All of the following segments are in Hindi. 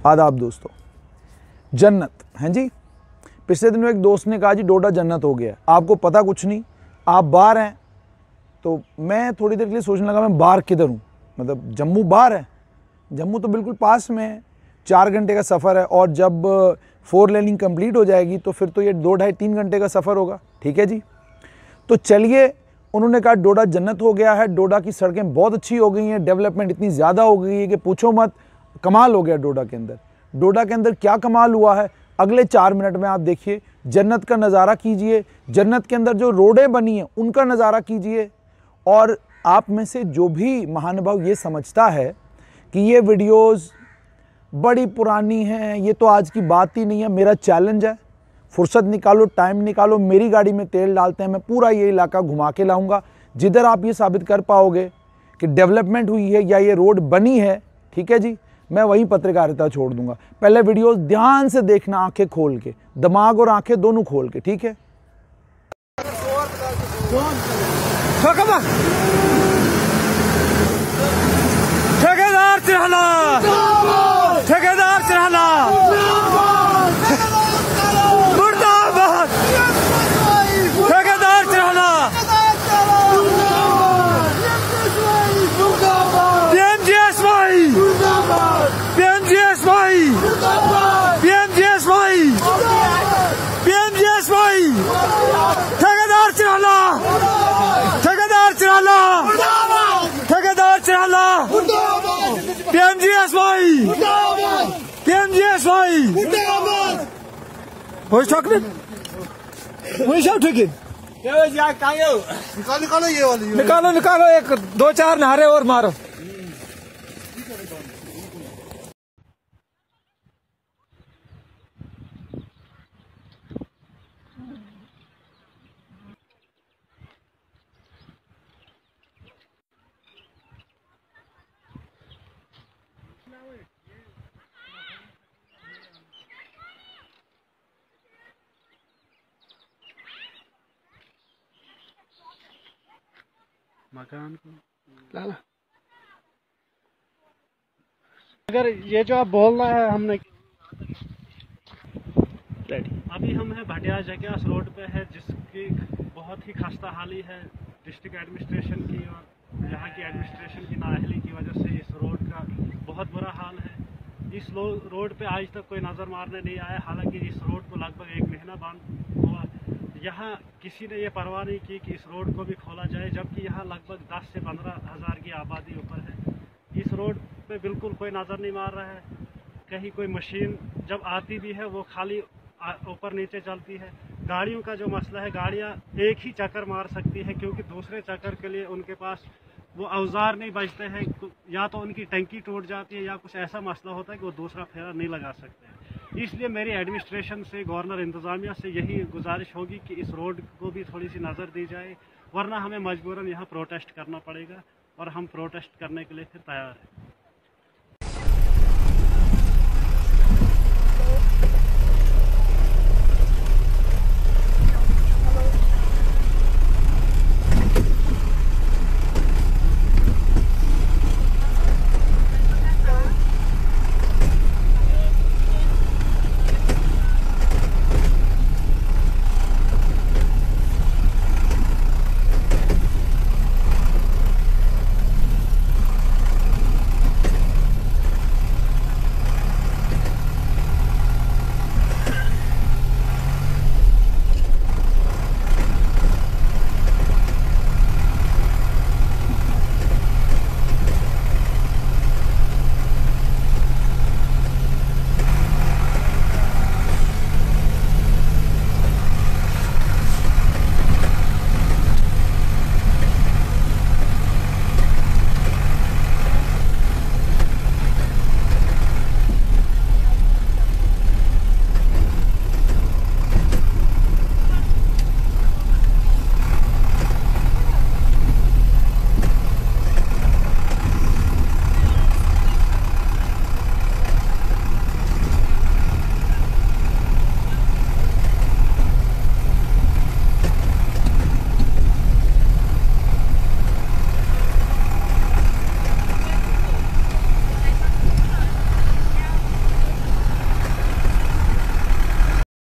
आदाब दोस्तों। जन्नत हैं जी। पिछले दिनों एक दोस्त ने कहा जी डोडा जन्नत हो गया। आपको पता कुछ नहीं, आप बाहर हैं। तो मैं थोड़ी देर के लिए सोचने लगा मैं बाहर किधर हूँ, मतलब जम्मू बाहर है। जम्मू तो बिल्कुल पास में है, 4 घंटे का सफ़र है। और जब 4 लेनिंग कंप्लीट हो जाएगी तो फिर तो ये 2 ढाई 3 घंटे का सफ़र होगा। ठीक है जी। तो चलिए, उन्होंने कहा डोडा जन्नत हो गया है, डोडा की सड़कें बहुत अच्छी हो गई हैं, डेवलपमेंट इतनी ज़्यादा हो गई है कि पूछो मत, कमाल हो गया डोडा के अंदर। डोडा के अंदर क्या कमाल हुआ है, अगले 4 मिनट में आप देखिए। जन्नत का नज़ारा कीजिए, जन्नत के अंदर जो रोडें बनी हैं उनका नज़ारा कीजिए। और आप में से जो भी महानुभाव ये समझता है कि ये वीडियोज़ बड़ी पुरानी हैं, ये तो आज की बात ही नहीं है, मेरा चैलेंज है, फुर्सत निकालो, टाइम निकालो, मेरी गाड़ी में तेल डालते हैं, मैं पूरा ये इलाका घुमा के लाऊंगा। जिधर आप ये साबित कर पाओगे कि डेवलपमेंट हुई है या ये रोड बनी है, ठीक है जी, मैं वहीं पत्रकारिता छोड़ दूंगा। पहले वीडियोस ध्यान से देखना, आंखें खोल के, दिमाग और आंखें दोनों खोल के, ठीक है। ठेकेदार चिराला, ठेकेदार चिराला, मुर्दाबाद, ठेकेदार Chirala, PMGSY, PMGSY, PMGSY, PMGSY, ठेकेदार चिराला, ठेकेदार चिराला, ठेकेदार चिराला, PMGSY, PMGSY, वही चॉकलेट, वही सब ठीक है। निकालो ये वाली, निकालो निकालो, एक 2-4 नारे और मारो। मकान को लाला, अगर ये जो आप बोल रहे हैं हमने, अभी हम हैं भटिया जगह रोड पे है, जिसकी बहुत ही खस्ता हाली है डिस्ट्रिक्ट एडमिनिस्ट्रेशन की और यहाँ की एडमिनिस्ट्रेशन की नाअहली की वजह से इस रोड का बहुत बुरा हाल है। इस रोड पे आज तक कोई नज़र मारने नहीं आया, हालांकि इस रोड को लगभग 1 महीना बंद हुआ। यहाँ किसी ने ये परवाह नहीं की कि इस रोड को भी खोला जाए, जबकि यहाँ लगभग 10 से 15 हज़ार की आबादी ऊपर है। इस रोड पे बिल्कुल कोई नज़र नहीं मार रहा है। कहीं कोई मशीन जब आती भी है वो खाली ऊपर नीचे चलती है। गाड़ियों का जो मसला है, गाड़ियाँ एक ही चक्कर मार सकती है, क्योंकि दूसरे चक्कर के लिए उनके पास वो औजार नहीं बचते हैं। या तो उनकी टंकी टूट जाती है या कुछ ऐसा मसला होता है कि वो दूसरा फेरा नहीं लगा सकते हैं। इसलिए मेरी एडमिनिस्ट्रेशन से, गवर्नर इंतज़ामिया से यही गुजारिश होगी कि इस रोड को भी थोड़ी सी नज़र दी जाए, वरना हमें मजबूरन यहाँ प्रोटेस्ट करना पड़ेगा और हम प्रोटेस्ट करने के लिए फिर तैयार हैं।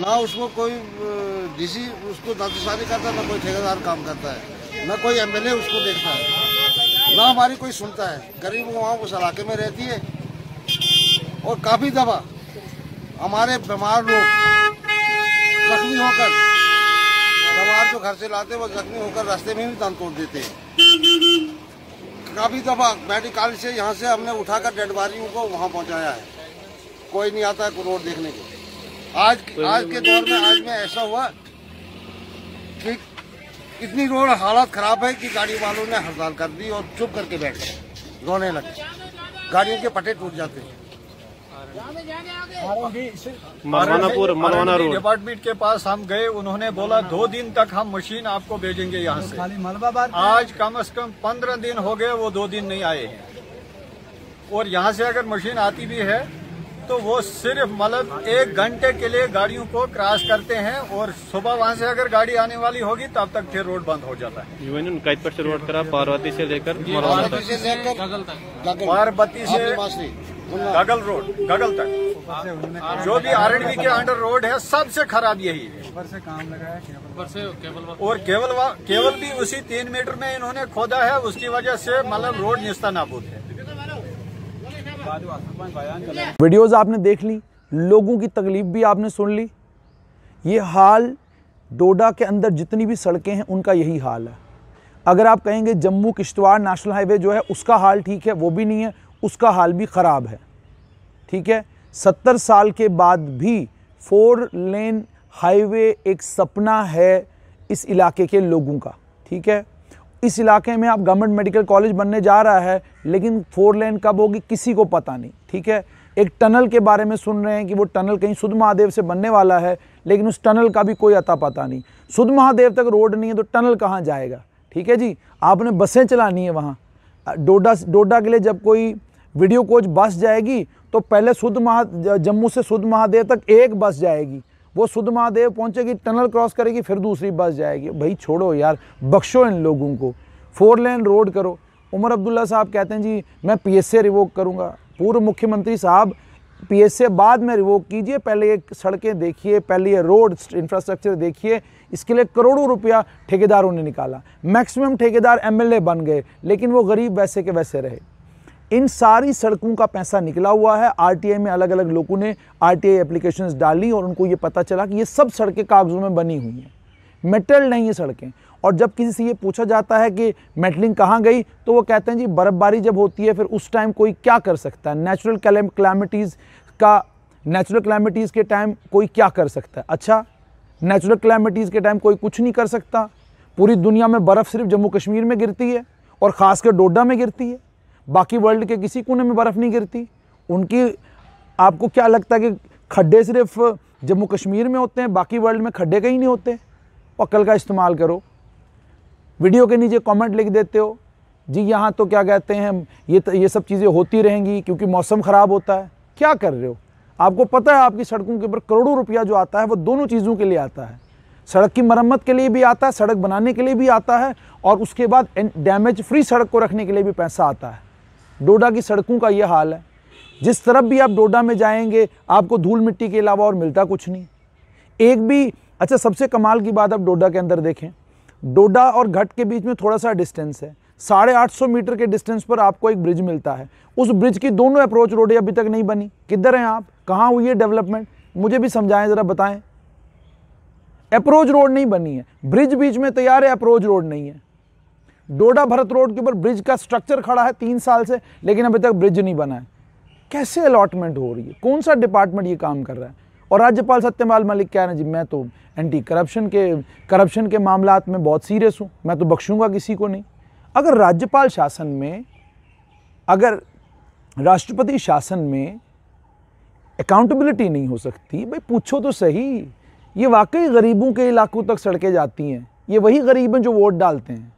ना उसको कोई डीसी उसको नादिशानी करता, ना कोई ठेकेदार काम करता है, ना कोई एमएलए उसको देखता है, ना हमारी कोई सुनता है। गरीब वहाँ उस इलाके में रहती है और काफ़ी दफा हमारे बीमार लोग जख्मी होकर, बीमार जो घर से लाते वो जख्मी होकर रास्ते में भी दम तोड़ देते हैं। काफ़ी दफा मेडिकल से यहाँ से हमने उठाकर डेड बॉडियों को वहाँ पहुँचाया है, कोई नहीं आता है रोड देखने को। आज के दौर में आज में ऐसा हुआ कि इतनी रोड हालत खराब है कि गाड़ी वालों ने हड़ताल कर दी और चुप करके बैठ गए, रोने लगे, गाड़ियों के पट्टे टूट जाते हैं। मरवाना रोड डिपार्टमेंट के पास हम गए, उन्होंने बोला 2 दिन तक हम मशीन आपको भेजेंगे यहाँ से। आज कम से कम 15 दिन हो गए, वो 2 दिन नहीं आए हैं। और यहाँ से अगर मशीन आती भी है तो वो सिर्फ मतलब 1 घंटे के लिए गाड़ियों को क्रॉस करते हैं और सुबह वहाँ से अगर गाड़ी आने वाली होगी तब तक फिर रोड बंद हो जाता है। कैदपट से रोड करा, पार्वती से लेकर पार्वती से गगल रोड, गगल तक जो भी आरएनबी के अंडर रोड है सबसे खराब यही है। और केवल भी उसी 3 मीटर में इन्होंने खोदा है, उसकी वजह से मतलब रोड निस्ता नाबूद है। वीडियोस आपने देख ली, लोगों की तकलीफ भी आपने सुन ली। ये हाल डोडा के अंदर जितनी भी सड़कें हैं उनका यही हाल है। अगर आप कहेंगे जम्मू किश्तवाड़ नेशनल हाईवे जो है उसका हाल ठीक है, वो भी नहीं है, उसका हाल भी ख़राब है। ठीक है, 70 साल के बाद भी 4 लेन हाईवे एक सपना है इस इलाके के लोगों का। ठीक है, इस इलाके में आप गवर्नमेंट मेडिकल कॉलेज बनने जा रहा है, लेकिन 4 लेन कब होगी किसी को पता नहीं। ठीक है, एक टनल के बारे में सुन रहे हैं कि वो टनल कहीं सुध महादेव से बनने वाला है, लेकिन उस टनल का भी कोई अता पता नहीं। सुध महादेव तक रोड नहीं है तो टनल कहाँ जाएगा। ठीक है जी, आपने बसें चलानी है वहाँ। डोडा के लिए जब कोई वीडियो कोच बस जाएगी तो पहले जम्मू से सुध महादेव तक एक बस जाएगी, वो सुध महादेव पहुंचेगी, टनल क्रॉस करेगी, फिर दूसरी बस जाएगी। भाई छोड़ो यार, बख्शो इन लोगों को, 4 लेन रोड करो। उमर अब्दुल्ला साहब कहते हैं जी मैं पीएसए रिवोक करूंगा। पूर्व मुख्यमंत्री साहब पीएसए बाद में रिवोक कीजिए, पहले ये सड़कें देखिए, पहले ये रोड इंफ्रास्ट्रक्चर देखिए। इसके लिए करोड़ों रुपया ठेकेदारों ने निकाला, मैक्सिमम ठेकेदार एमएलए बन गए, लेकिन वो गरीब वैसे के वैसे रहे। इन सारी सड़कों का पैसा निकला हुआ है। आरटीआई में अलग अलग लोगों ने आरटीआई एप्लीकेशंस डाली और उनको ये पता चला कि ये सब सड़कें कागजों में बनी हुई हैं, मेटल नहीं है सड़कें। और जब किसी से ये पूछा जाता है कि मेटलिंग कहाँ गई, तो वो कहते हैं जी बर्फबारी जब होती है फिर उस टाइम कोई क्या कर सकता है, नेचुरल क्लैमिटीज़ के टाइम कोई क्या कर सकता है। अच्छा, नेचुरल क्लैमिटीज़ के टाइम कोई कुछ नहीं कर सकता। पूरी दुनिया में बर्फ़ सिर्फ जम्मू कश्मीर में गिरती है और ख़ासकर डोडा में गिरती है, बाकी वर्ल्ड के किसी कोने में बर्फ़ नहीं गिरती। उनकी आपको क्या लगता है कि खड्डे सिर्फ जम्मू कश्मीर में होते हैं, बाकी वर्ल्ड में खड्डे कहीं नहीं होते? अक्ल का इस्तेमाल करो। वीडियो के नीचे कमेंट लिख देते हो जी यहाँ तो क्या कहते हैं ये सब चीज़ें होती रहेंगी क्योंकि मौसम ख़राब होता है। क्या कर रहे हो? आपको पता है आपकी सड़कों के ऊपर करोड़ों रुपया जो आता है वो दोनों चीज़ों के लिए आता है। सड़क की मरम्मत के लिए भी आता है, सड़क बनाने के लिए भी आता है, और उसके बाद डैमेज फ्री सड़क को रखने के लिए भी पैसा आता है। डोडा की सड़कों का ये हाल है। जिस तरफ भी आप डोडा में जाएंगे आपको धूल मिट्टी के अलावा और मिलता कुछ नहीं, एक भी। अच्छा, सबसे कमाल की बात आप डोडा के अंदर देखें, डोडा और घट के बीच में थोड़ा सा डिस्टेंस है, 850 मीटर के डिस्टेंस पर आपको एक ब्रिज मिलता है। उस ब्रिज की दोनों अप्रोच रोडें अभी तक नहीं बनी। किधर हैं आप? कहाँ हुई है डेवलपमेंट? मुझे भी समझाएं, ज़रा बताएं। अप्रोच रोड नहीं बनी है, ब्रिज बीच में तैयार है, अप्रोच रोड नहीं है। डोडा भरत रोड के ऊपर ब्रिज का स्ट्रक्चर खड़ा है 3 साल से, लेकिन अभी तक ब्रिज नहीं बना है। कैसे अलॉटमेंट हो रही है? कौन सा डिपार्टमेंट ये काम कर रहा है? और राज्यपाल सत्यपाल मलिक कह रहे हैं जी मैं तो एंटी करप्शन के मामलात में बहुत सीरियस हूँ, मैं तो बख्शूंगा किसी को नहीं। अगर राज्यपाल शासन में, अगर राष्ट्रपति शासन में अकाउंटेबिलिटी नहीं हो सकती, भाई पूछो तो सही। ये वाकई गरीबों के इलाकों तक सड़कें जाती हैं, ये वही गरीब हैं जो वोट डालते हैं।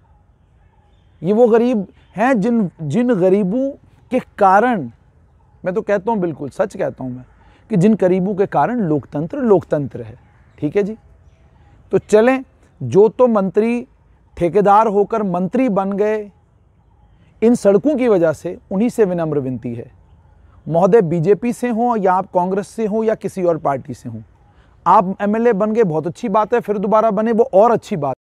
ये वो गरीब हैं जिन गरीबों के कारण, मैं तो कहता हूँ, बिल्कुल सच कहता हूँ मैं, कि जिन गरीबों के कारण लोकतंत्र है। ठीक है जी, तो चलें, जो तो मंत्री ठेकेदार होकर मंत्री बन गए इन सड़कों की वजह से, उन्हीं से विनम्र विनती है, महोदय बीजेपी से हों या आप कांग्रेस से हों या किसी और पार्टी से हों, आप एमएलए बन गए, बहुत अच्छी बात है, फिर दोबारा बने वो और अच्छी बात।